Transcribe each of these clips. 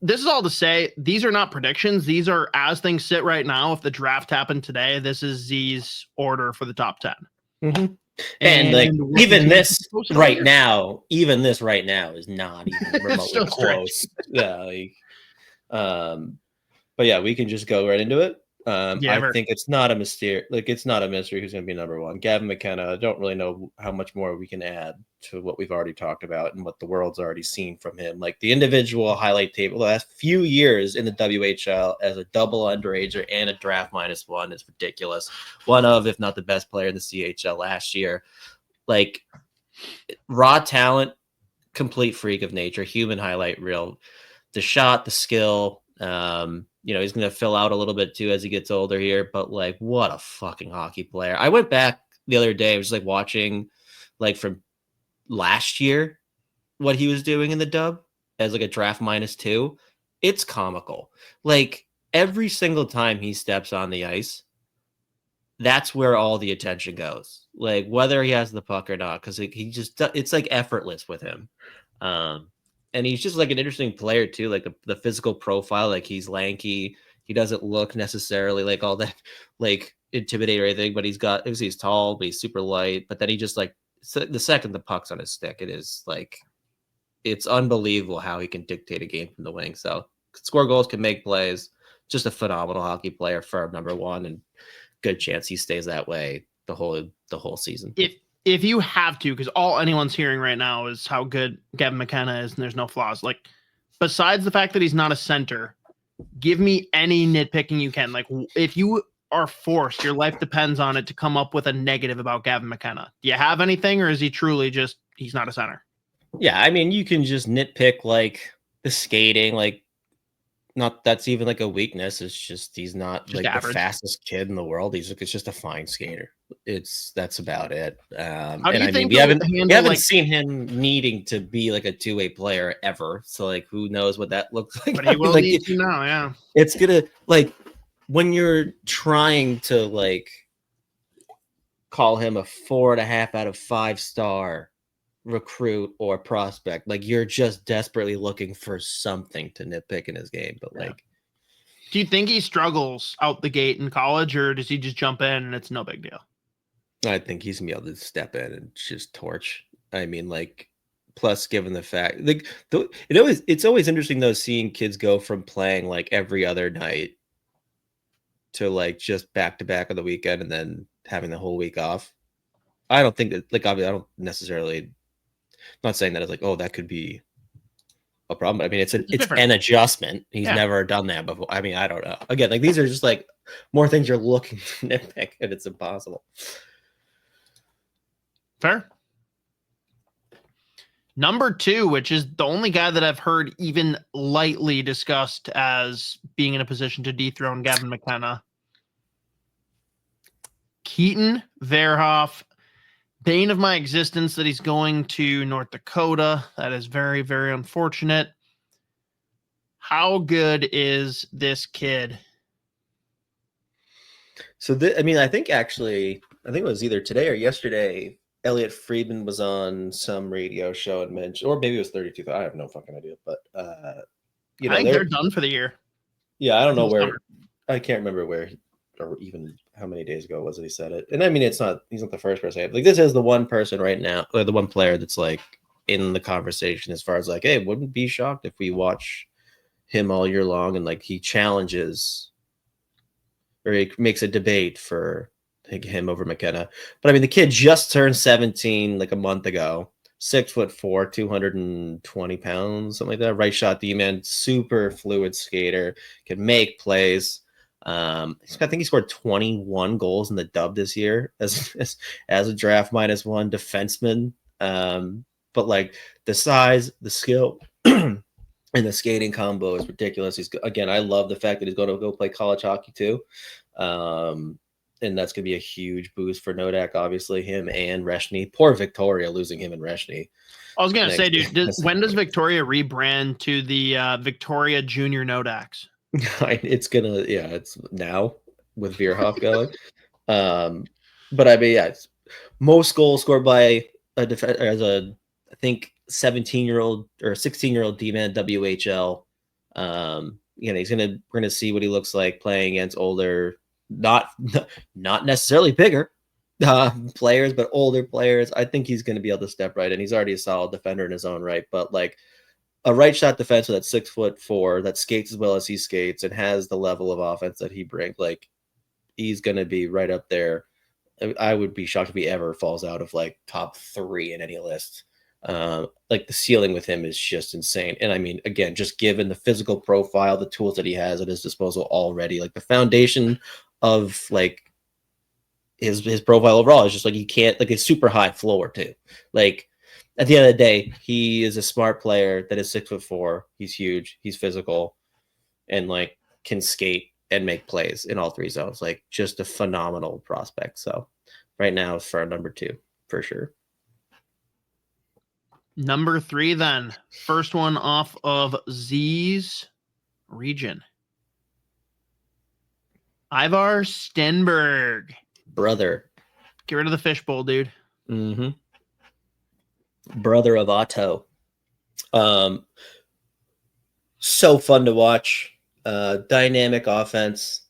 this is all to say, these are not predictions. These are as things sit right now. If the draft happened today, this is Z's order for the top 10. Mm-hmm. And like even this right now is not even remotely close. Yeah, like, but yeah, we can just go right into it. I think it's not a mystery. Like, it's not a mystery who's going to be number one. Gavin McKenna. I don't really know how much more we can add to what we've already talked about and what the world's already seen from him. Like the individual highlight table the last few years in the WHL as a double underager and a draft -1 is ridiculous. One of, if not the best player in the CHL last year. Like raw talent, complete freak of nature, human highlight reel. The shot, the skill. You know, he's going to fill out a little bit too as he gets older here, but like, what a fucking hockey player. I went back the other day, I was like watching like from last year, what he was doing in the dub as like a draft -2. It's comical. Like every single time he steps on the ice, that's where all the attention goes. Like whether he has the puck or not, because he just, it's like effortless with him. And he's just like an interesting player too, like the physical profile. Like he's lanky. He doesn't look necessarily like all that like intimidating or anything, but he's tall, but he's super light. But then he just like the second the puck's on his stick, it is like, it's unbelievable how he can dictate a game from the wing. So score goals, can make plays. Just a phenomenal hockey player for number one, and good chance he stays that way the whole season. If you have to, because all anyone's hearing right now is how good Gavin McKenna is and there's no flaws. Like, besides the fact that he's not a center, give me any nitpicking you can. Like, if you are forced, your life depends on it, to come up with a negative about Gavin McKenna, do you have anything, or is he truly just, he's not a center? Yeah, I mean, you can just nitpick like the skating, like, not that's even like a weakness. It's just he's not just like average. The fastest kid in the world. It's just a fine skater. That's about it. And I mean, we haven't seen him needing to be like a two-way player ever. So like, who knows what that looks like? But he will need to now. Yeah, it's gonna, like, when you're trying to like call him a 4.5 out of 5 star recruit or prospect, like you're just desperately looking for something to nitpick in his game. But like, do you think he struggles out the gate in college, or does he just jump in and it's no big deal? I think he's gonna be able to step in and just torch. I mean, like, plus given the fact, like, it's always interesting though, seeing kids go from playing like every other night to like just back to back on the weekend and then having the whole week off. I don't think that, like, obviously I don't necessarily, I'm not saying that it's like, oh, that could be a problem. I mean, it's an adjustment. He's never done that before. I mean, I don't know. Again, like, these are just like more things you're looking to nitpick, and it's impossible. Fair. Number 2, which is the only guy that I've heard even lightly discussed as being in a position to dethrone Gavin McKenna. Keaton Verhoff. Bane of my existence that he's going to North Dakota. That is very, very unfortunate. How good is this kid? So, I mean, I think it was either today or yesterday, Elliot Friedman was on some radio show and mentioned, or maybe it was 32. I have no fucking idea. But, you know, I think they're done for the year. Yeah, I don't know where. I can't remember where, or even how many days ago was it he said it. And I mean, he's not the first person. Like, this is the one person right now, or the one player that's like in the conversation as far as like, hey, wouldn't be shocked if we watch him all year long, and like he challenges or he makes a debate for like him over McKenna. But I mean, the kid just turned 17 like a month ago, 6'4", 220 pounds, something like that. Right shot D-man, super fluid skater, can make plays. I think he scored 21 goals in the dub this year as a draft -1 defenseman. But like the size, the skill, and the skating combo is ridiculous. Again, I love the fact that he's going to go play college hockey too. And that's going to be a huge boost for Nodak, obviously, him and Reshny. Poor Victoria losing him and Reshny. I was going to say, dude, when does Victoria rebrand to the Victoria Junior Nodaks? It's now with Verhoeff going. But I mean, it's most goals scored by I think 17-year-old or 16-year-old D-man WHL You know, we're gonna see what he looks like playing against older, not necessarily bigger players, but older players. I think he's gonna be able to step right in. He's already a solid defender in his own right, but like a right shot defenseman that's 6'4" that skates as well as he skates and has the level of offense that he brings, like he's gonna be right up there. I would be shocked if he ever falls out of like top 3 in any list. Like the ceiling with him is just insane. And I mean, again, just given the physical profile, the tools that he has at his disposal already, like the foundation of like his profile overall is just like, he can't, like, it's super high floor too. Like at the end of the day, he is a smart player that is 6'4". He's huge. He's physical and like can skate and make plays in all 3 zones. Like just a phenomenal prospect. So right now it's for our number 2 for sure. Number 3 then. First one off of Z's region. Ivar Stenberg. Brother. Get rid of the fishbowl, dude. Mm-hmm. Brother of Otto. So fun to watch. Dynamic offense.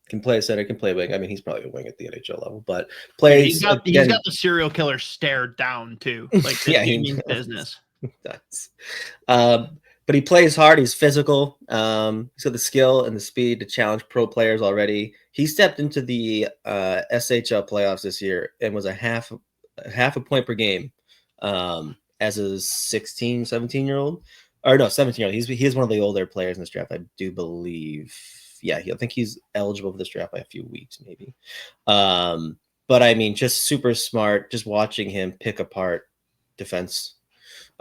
Can play center, can play wing. I mean, he's probably a wing at the NHL level, but plays. He's got the serial killer stare down too. Like yeah, he means business. That's, but he plays hard. He's physical. He's got the skill and the speed to challenge pro players already. He stepped into the SHL playoffs this year and was a half a point per game as a 16, 17-year-old. Or no, 17-year-old. He is one of the older players in this draft, I do believe. Yeah, I think he's eligible for this draft by a few weeks, maybe. But I mean, just super smart. Just watching him pick apart defense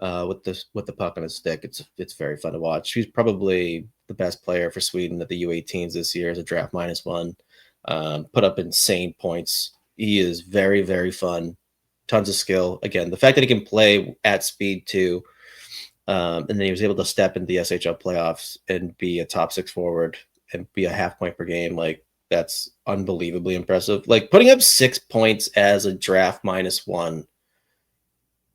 with the puck on his stick, it's very fun to watch. He's probably the best player for Sweden at the U18s this year as a draft -1. Put up insane points. He is very, very fun. Tons of skill. Again, the fact that he can play at speed too, and then he was able to step into the SHL playoffs and be a top 6 forward and be a half point per game, like that's unbelievably impressive. Like putting up 6 points as a draft -1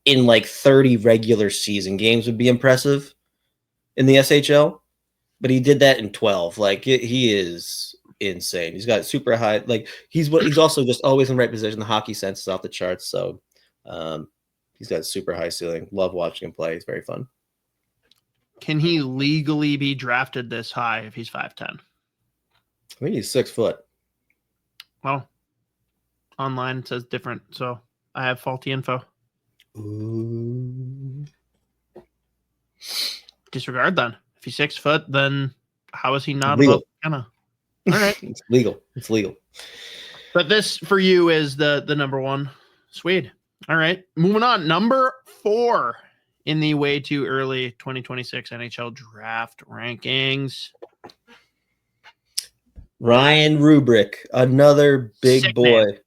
in like 30 regular season games would be impressive in the SHL, but he did that in 12. Like he is insane. He's got super high, like he's also just always in the right position. The hockey sense is off the charts. So he's got super high ceiling. Love watching him play. He's very fun. Can he legally be drafted this high if he's 5'10"? I think he's 6 foot. Well, online it says different, so I have faulty info. Ooh. Disregard then. If he's 6 foot, then how is he not legal? All right. It's legal. It's legal. But this for you is the number 1 Swede. All right. Moving on. Number 4 in the way too early 2026 NHL draft rankings. Ryan Roobroeck, another big Sick boy. Man.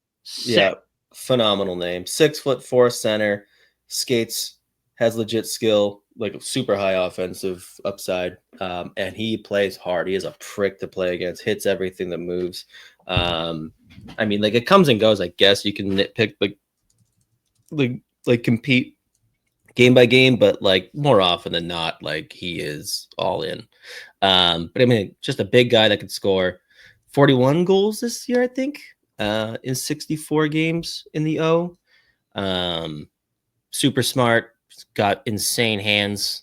Yeah, phenomenal name. 6'4" center, skates, has legit skill, like super high offensive upside, and he plays hard. He is a prick to play against. Hits everything that moves. I mean, like it comes and goes. I guess you can nitpick, like compete game by game, but like more often than not, like he is all in. But I mean, just a big guy that could score 41 goals this year, I think, in 64 games in the O. Super smart, got insane hands,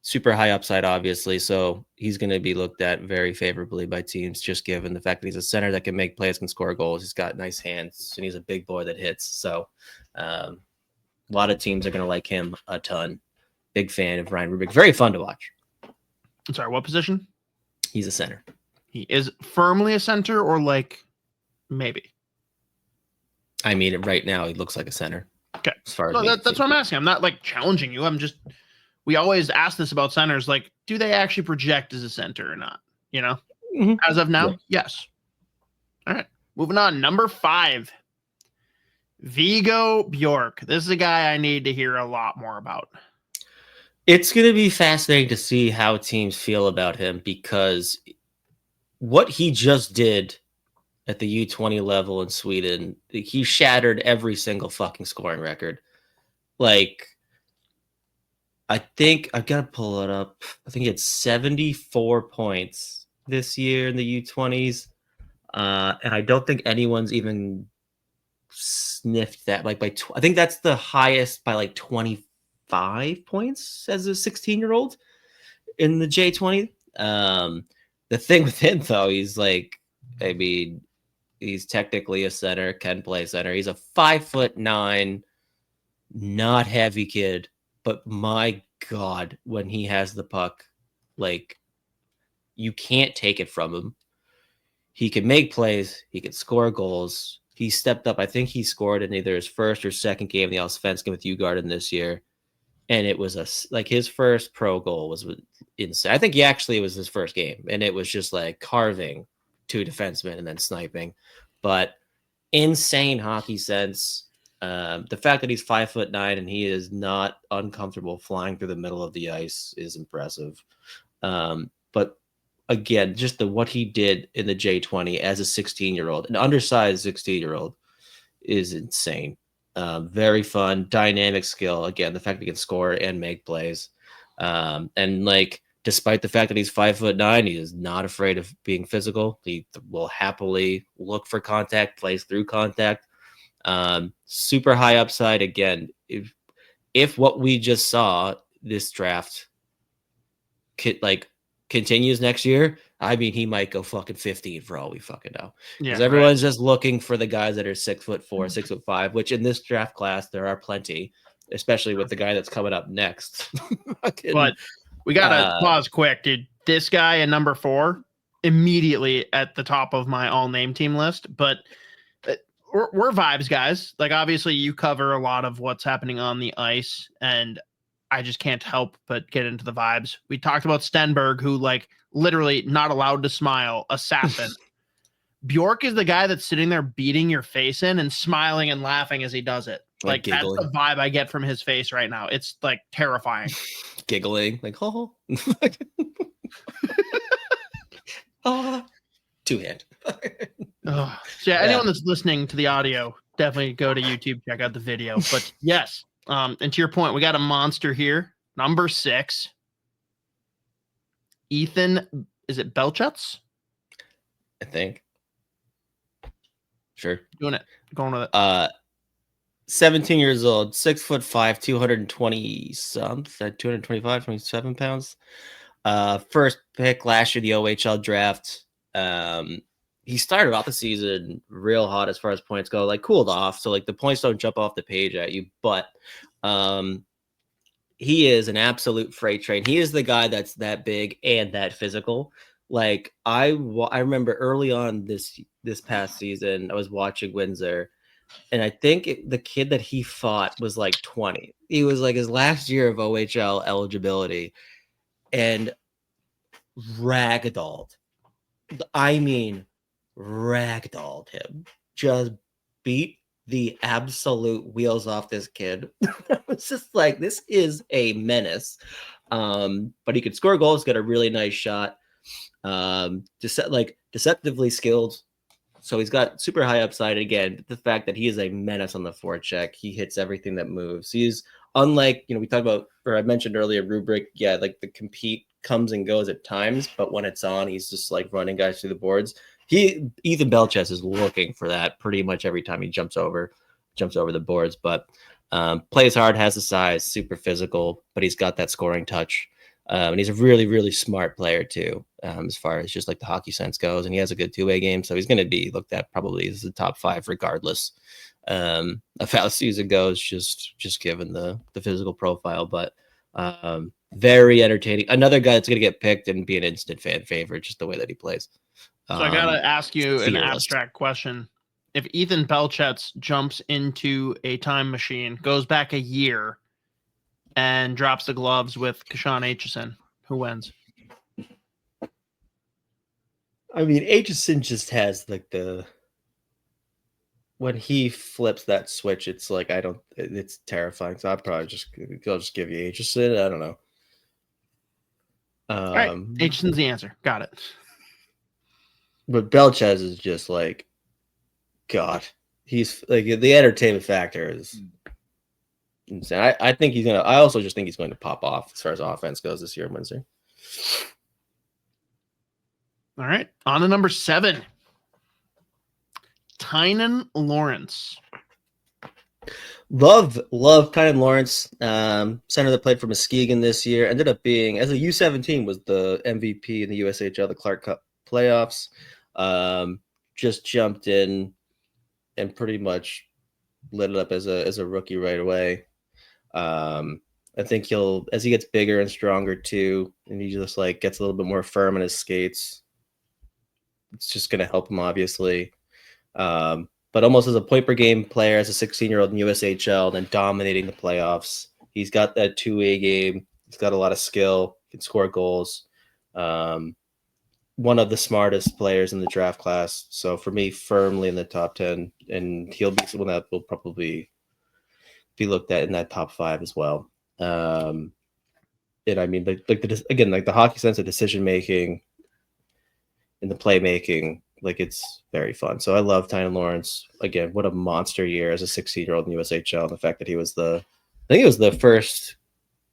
super high upside, obviously. So he's going to be looked at very favorably by teams, just given the fact that he's a center that can make plays, can score goals. He's got nice hands, and he's a big boy that hits. So a lot of teams are going to like him a ton. Big fan of Ryan Roobroeck. Very fun to watch. I'm sorry, what position? He's a center. He is firmly a center or like maybe? I mean, right now he looks like a center. Okay. As far as no, that's what I'm asking. I'm not like challenging you. We always ask this about centers. Like, do they actually project as a center or not? You know, as of now, yes. All right. Moving on. Number 5, Viggo Bjorck. This is a guy I need to hear a lot more about. It's going to be fascinating to see how teams feel about him, because what he just did at the U20 level in Sweden, he shattered every single fucking scoring record. Like, I think I've got to pull it up. I think he had 74 points this year in the U20s. And I don't think anyone's even sniffed that. Like I think that's the highest by like 25 points as a 16-year-old in the J20. The thing with him though, he's like, I mean, he's technically a center, can play center. He's a 5'9", not heavy kid, but my God, when he has the puck, like you can't take it from him. He can make plays. He can score goals. He stepped up. I think he scored in either his first or second game in the Allsvenskan with Djurgården this year. And it was his first pro goal was insane. I think it was his first game. And it was just like carving two defensemen and then sniping. But insane hockey sense. The fact that he's 5'9" and he is not uncomfortable flying through the middle of the ice is impressive. But again, just what he did in the J20 as a 16-year-old, an undersized 16-year-old, is insane. Very fun, dynamic skill. Again, the fact that he can score and make plays. And like, despite the fact that he's 5'9", he is not afraid of being physical. He will happily look for contact, plays through contact. Super high upside. Again, if what we just saw this draft continues next year, I mean, he might go fucking 15 for all we fucking know. Because everyone's just looking for the guys that are 6'4", 6'5", which in this draft class there are plenty, especially with the guy that's coming up next. But we gotta pause quick, dude. This guy at number 4, immediately at the top of my all name team list. But we're vibes guys. Like, obviously you cover a lot of what's happening on the ice, and I just can't help but get into the vibes. We talked about Stenberg, who like literally not allowed to smile, assassin. Bjorck is the guy that's sitting there beating your face in and smiling and laughing as he does it. Like that's the vibe I get from his face right now. It's like terrifying. Giggling, like, oh. Two-hand. So yeah, anyone that's listening to the audio, definitely go to YouTube, check out the video. But yes, and to your point, we got a monster here. Number 6. Ethan, is it Belchetz? I think. Sure. Doing it. Going with it. 17 years old, 6'5", 220 something, 225, 27 pounds. First pick last year, the OHL draft. He started off the season real hot as far as points go, like cooled off. So like the points don't jump off the page at you, but he is an absolute freight train. He is the guy that's that big and that physical. Like I remember early on this past season, I was watching WINDSOR, and I think the kid that he fought was like 20. He was like his last year of OHL eligibility, and ragdolled. I mean, ragdolled him. Just beat the absolute wheels off this kid. It's just like, this is a menace. But he could score goals, got a really nice shot. Deceptively skilled. So he's got super high upside. Again, the fact that he is a menace on the forecheck, he hits everything that moves. He's unlike, we talked about, or I mentioned earlier, Roobroeck. Yeah, like the compete comes and goes at times, but when it's on, he's just like running guys through the boards. Ethan Belchetz is looking for that pretty much every time he jumps over the boards. But plays hard, has the size, super physical, but he's got that scoring touch. And he's a really, really smart player too, as far as just like the hockey sense goes. And he has a good two-way game, so he's going to be looked at probably as the top 5 regardless of how the season goes, just given the physical profile. But very entertaining. Another guy that's going to get picked and be an instant fan favorite, just the way that he plays. So I got to ask you an abstract question. If Ethan Belchetz jumps into a time machine, goes back a year, and drops the gloves with Kashan Aitchison, who wins? I mean, Aitchison just has like when he flips that switch, it's like, it's terrifying. So I'll just give you Aitchison. I don't know. All right, Aitchison's the answer. Got it. But Belchetz is just like, God, he's like, the entertainment factor is insane. I think he's gonna. I also just think he's going to pop off as far as offense goes this year in Windsor. All right, on to number 7. Tynan Lawrence. Love Tynan Lawrence, center that played for Muskegon this year. Ended up being, as a U17, was the MVP in the USHL, the Clark Cup playoffs. Just jumped in and pretty much lit it up as a rookie right away. I think he'll, as he gets bigger and stronger too, and he just like gets a little bit more firm in his skates, it's just going to help him, obviously. But almost as a point per game player, as a 16-year-old in USHL, then dominating the playoffs. He's got that two-way game. He's got a lot of skill. Can score goals. One of the smartest players in the draft class. So for me, firmly in the top 10, and he'll be someone that will probably be looked at in that top 5 as well. And I mean, like the hockey sense of decision making, and the playmaking, like it's very fun. So I love Tynan Lawrence. Again, what a monster year as a 16-year-old in USHL. And the fact that he was I think it was the first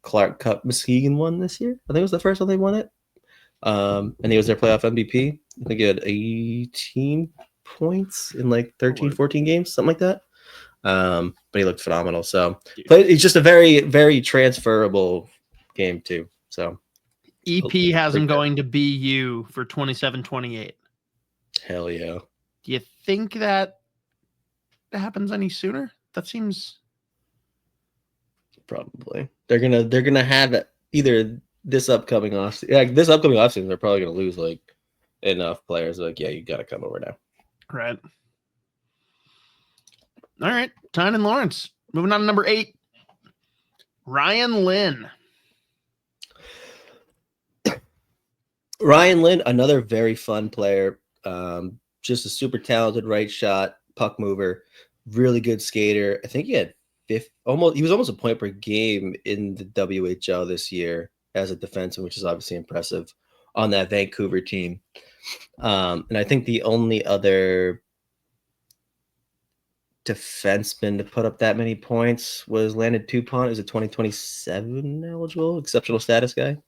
Clark Cup Muskegon one this year. I think it was the first one they won it. And he was their playoff MVP. I think he had 18 points in like 13, 14 games, something like that. But he looked phenomenal. So it's just a very, very transferable game too. So EP has him going to BU for 27-28. Hell yeah. Do you think that happens any sooner? That seems probably. They're gonna have it either this upcoming offseason. Yeah, this upcoming offseason, they're probably gonna lose like enough players. Like, yeah, you gotta come over now. Right. All right. Tynan Lawrence. Moving on to number 8. Ryan Lynn. Ryan Lynn, another very fun player. Just a super talented right shot, puck mover, really good skater. I think he had he was almost a point per game in the WHL this year as a defenseman, which is obviously impressive on that Vancouver team. And I think the only other defenseman to put up that many points was Landon Tupont, who's a 2027 eligible exceptional status guy.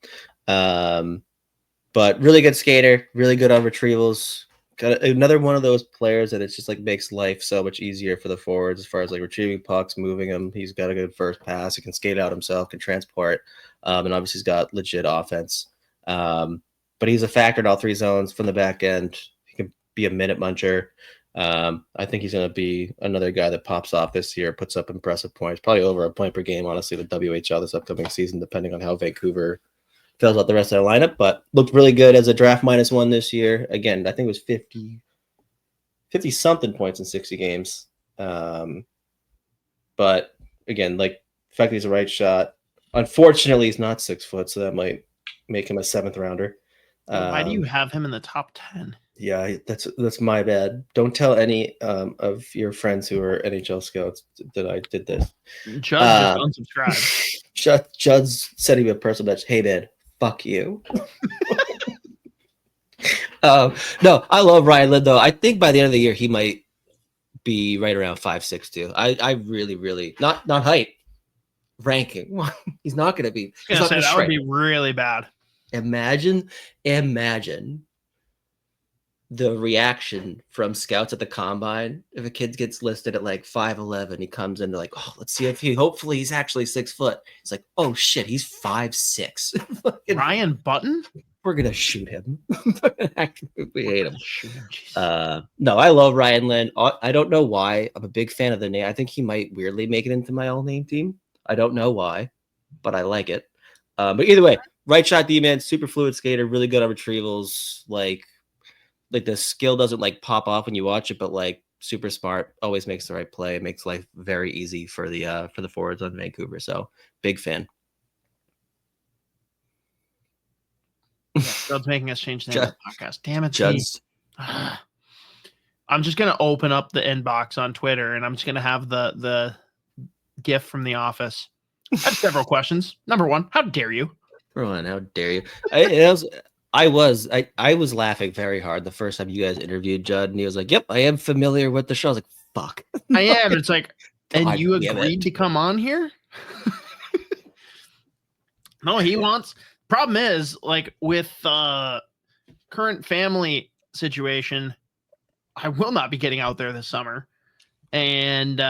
But really good skater, really good on retrievals. Got another one of those players that it's just like makes life so much easier for the forwards as far as like retrieving pucks, moving them. He's got a good first pass. He can skate out himself, can transport, and obviously he's got legit offense. But he's a factor in all 3 zones from the back end. He can be a minute muncher. I think he's going to be another guy that pops off this year, puts up impressive points, probably over a point per game, honestly, the WHL this upcoming season, depending on how Vancouver fills out the rest of their lineup, but looked really good as a draft -1 this year. Again, I think it was 50 something points in 60 games. But again, like the fact that he's a right shot, unfortunately he's not 6 foot, so that might make him a 7th rounder. Why do you have him in the top 10? Yeah, that's my bad. Don't tell any of your friends who are NHL scouts that I did this. Judd'z just unsubscribed. Judd'z sent me a personal message. Hey man, fuck you. No, I love Ryan Lynn though. I think by the end of the year he might be right around 5'6" too. I really not height, ranking. He's not going to be. That would be really bad. Imagine the reaction from scouts at the combine if a kid gets listed at like 5'11", he comes in, they're like, oh, let's see if hopefully he's actually 6 foot. It's like, oh shit, he's 5'6". Ryan Button? We're gonna shoot him. We hate him. No, I love Ryan Lynn. I don't know why. I'm a big fan of the name. I think he might weirdly make it into my all-name team. I don't know why, but I like it. But either way, right shot D-man, super fluid skater, really good on retrievals, like the skill doesn't like pop off when you watch it, but like super smart, always makes the right play, makes life very easy for the forwards on Vancouver. So big fan. Judd's making us change the name of the podcast. Damn it, Judd'z. I'm just gonna open up the inbox on Twitter and I'm just gonna have the GIF from The Office. I have several questions. Number 1, how dare you? Rowan, how dare you? I was laughing very hard the first time you guys interviewed Judd, and he was like, "Yep, I am familiar with the show." I was like, "Fuck, I am." It's like, and God you agreed to come on here? No, he wants. Problem is, like with current family situation, I will not be getting out there this summer, and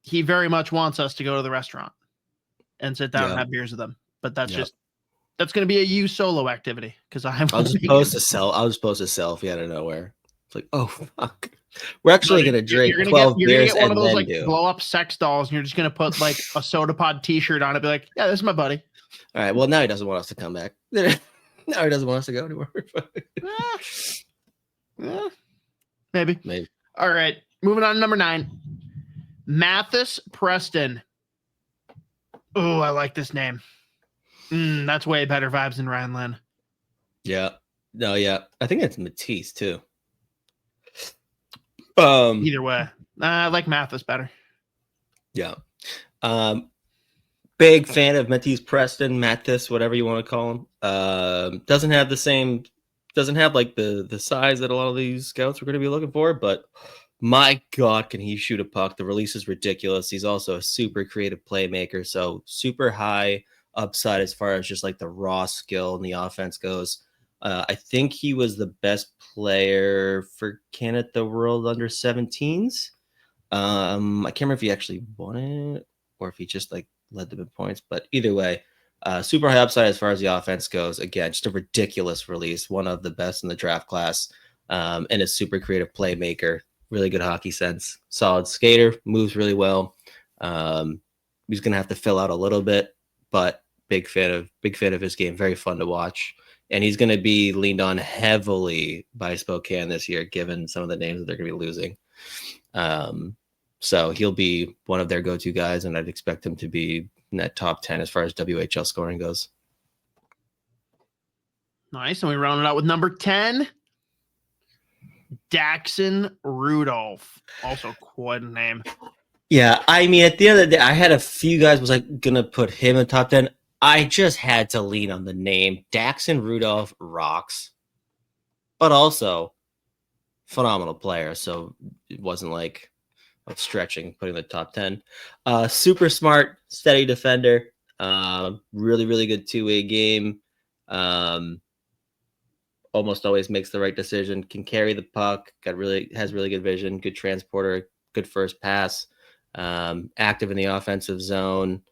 he very much wants us to go to the restaurant and sit down and have beers with them. But that's that's going to be a you solo activity because I was supposed to selfie out of nowhere. It's like, oh fuck, we're actually going to drink 12 beers. You're going to get one of those like blow up sex dolls, and you're just going to put like a Soda Pod T-shirt on it. Be like, yeah, this is my buddy. All right. Well, now he doesn't want us to come back. Now he doesn't want us to go anywhere. Maybe. All right. Moving on to number 9. Matthis Preston. Oh, I like this name. That's way better vibes than Ryan Lynn. Yeah. No, yeah. I think it's Matthis too. Either way. I like Matthis better. Yeah. Big fan of Matthis Preston, Matthis, whatever you want to call him. Doesn't have like the size that a lot of these scouts are going to be looking for, but my God, can he shoot a puck? The release is ridiculous. He's also a super creative playmaker, so super high upside as far as just like the raw skill and the offense goes. I think he was the best player for Canada World under 17s. I can't remember if he actually won it or if he just like led them in points, but either way, super high upside as far as the offense goes. Again, just a ridiculous release, one of the best in the draft class, and a super creative playmaker, really good hockey sense, solid skater, moves really well. He's gonna have to fill out a little bit, but big fan of his game, very fun to watch, and he's gonna be leaned on heavily by Spokane this year, given some of the names that they're gonna be losing. So he'll be one of their go-to guys, and I'd expect him to be in that top 10 as far as WHL scoring goes. Nice. And we round it out with number 10, Daxon Rudolph. Also quite a name. Yeah, I mean, at the end of the day, I had a few guys was like going to put him in top 10. I just had to lean on the name. Daxon Rudolph rocks, but also phenomenal player. So it wasn't like stretching, putting the top 10. Super smart, steady defender. Really, really good two-way game. Almost always makes the right decision. Can carry the puck. Has really good vision. Good transporter. Good first pass. Active in the offensive zone.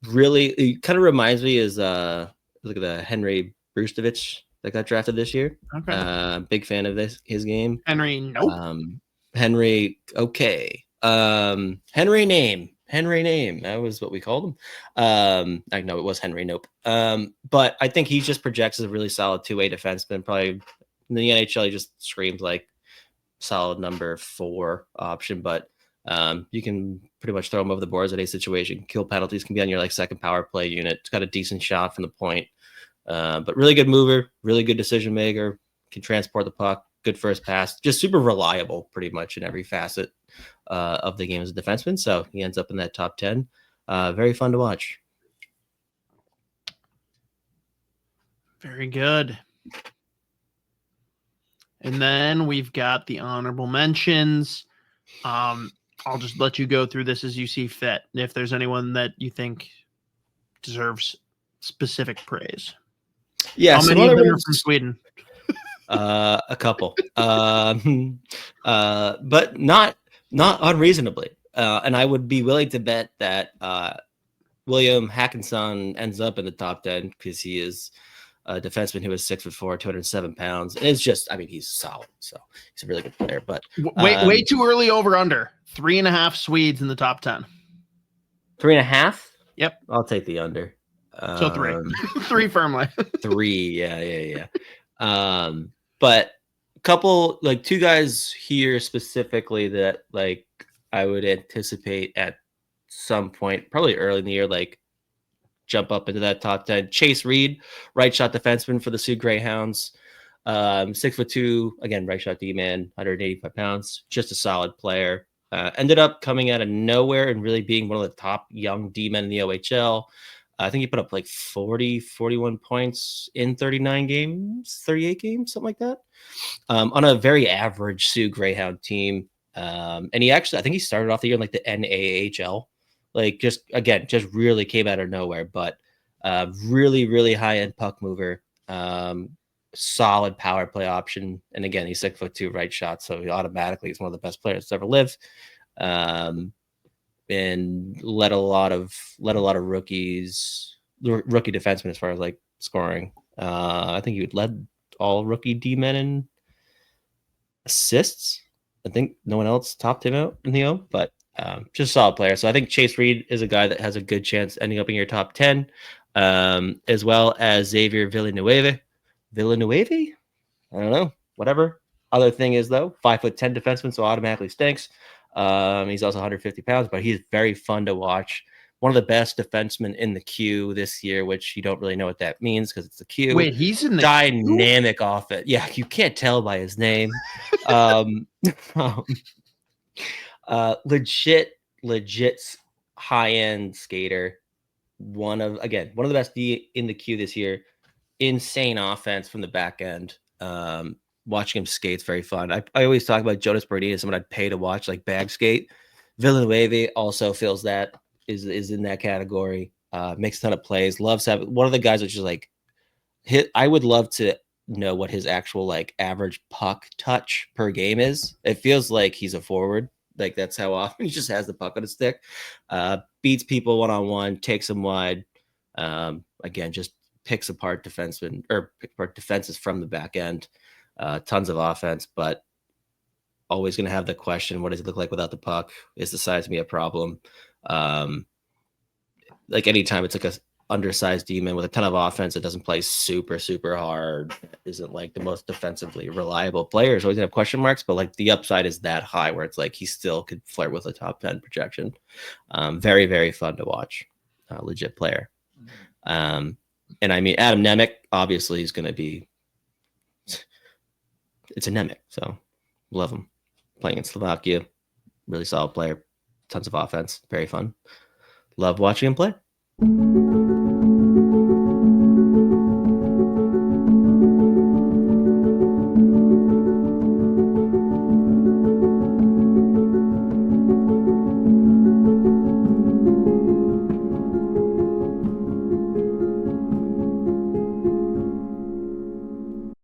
Really, it kind of reminds me is look at the Henry Brustovich that got drafted this year. Okay. Big fan of his game. Henry, nope. Henry, okay. Henry name. That was what we called him. I know it was Henry, nope. But I think he just projects as a really solid two-way defenseman. Probably in the NHL, he just screams like solid number 4 option. But you can pretty much throw him over the boards at a situation. Kill penalties can be on your like second power play unit. It's got a decent shot from the point. But really good mover, really good decision maker. Can transport the puck. Good first pass, just super reliable pretty much in every facet of the game as a defenseman. So he ends up in that top 10. Very fun to watch. Very good. And then we've got the honorable mentions. I'll just let you go through this as you see fit. If there's anyone that you think deserves specific praise. Yeah. How many of them are from Sweden? A couple, but not unreasonably. And I would be willing to bet that William Hackinson ends up in the top 10 because he is a defenseman who is 6'4", 207 pounds. And it's just, I mean, he's solid. So he's a really good player. But way too early over under 3.5 Swedes in the top 10. 3.5? Yep. I'll take the under. So 3. 3 firmly. 3. Yeah. But a couple, like 2 guys here specifically that like I would anticipate at some point, probably early in the year, like jump up into that top 10. Chase Reed, right shot defenseman for the Sioux Greyhounds. 6'2", again, right shot D-man, 185 pounds, just a solid player. Ended up coming out of nowhere and really being one of the top young D-men in the OHL. I think he put up like 41 points in 38 games, something like that, on a very average Sioux Greyhound team. And he actually, I think he started off the year in like the NAHL, Like just really came out of nowhere, but really, really high end puck mover. Solid power play option. And again, he's 6'2", right shot. So he automatically is one of the best players to ever live. And led a lot of rookie defensemen as far as like scoring. I think he led all rookie D-men in assists. I think no one else topped him out in the O, but just a solid player. So I think Chase Reed is a guy that has a good chance ending up in your top 10, as well as Xavier Villanueva. I don't know. Whatever. Other thing is, though, 5'10" defenseman, so automatically stinks. He's also 150 pounds, but he's very fun to watch. One of the best defensemen in the queue this year, which you don't really know what that means because it's the queue. Wait, he's in the dynamic offense. Yeah, you can't tell by his name. Legit high-end skater. One of the best in the queue this year. Insane offense from the back end. Watching him skate's very fun. I always talk about Jonas Brodin as someone I'd pay to watch like bag skate. Villanueva also feels that is in that category. Makes a ton of plays. Loves having one of the guys which is like I would love to know what his actual like average puck touch per game is. It feels like he's a forward. Like that's how often he just has the puck on his stick. Beats people one-on-one, takes them wide. Again, just picks apart defensemen or defenses from the back end. Tons of offense, but always going to have the question, what does it look like without the puck? Is the size me a problem? Like anytime it's like a undersized demon with a ton of offense, it doesn't play super, super hard, isn't like the most defensively reliable player. So always gonna have question marks, but like the upside is that high where it's like he still could flirt with a top 10 projection. Very, very fun to watch. Legit player. And I mean, Adam Nemec obviously is going to be, it's a Nemec, so love him. Playing in Slovakia, really solid player, tons of offense, very fun. Love watching him play.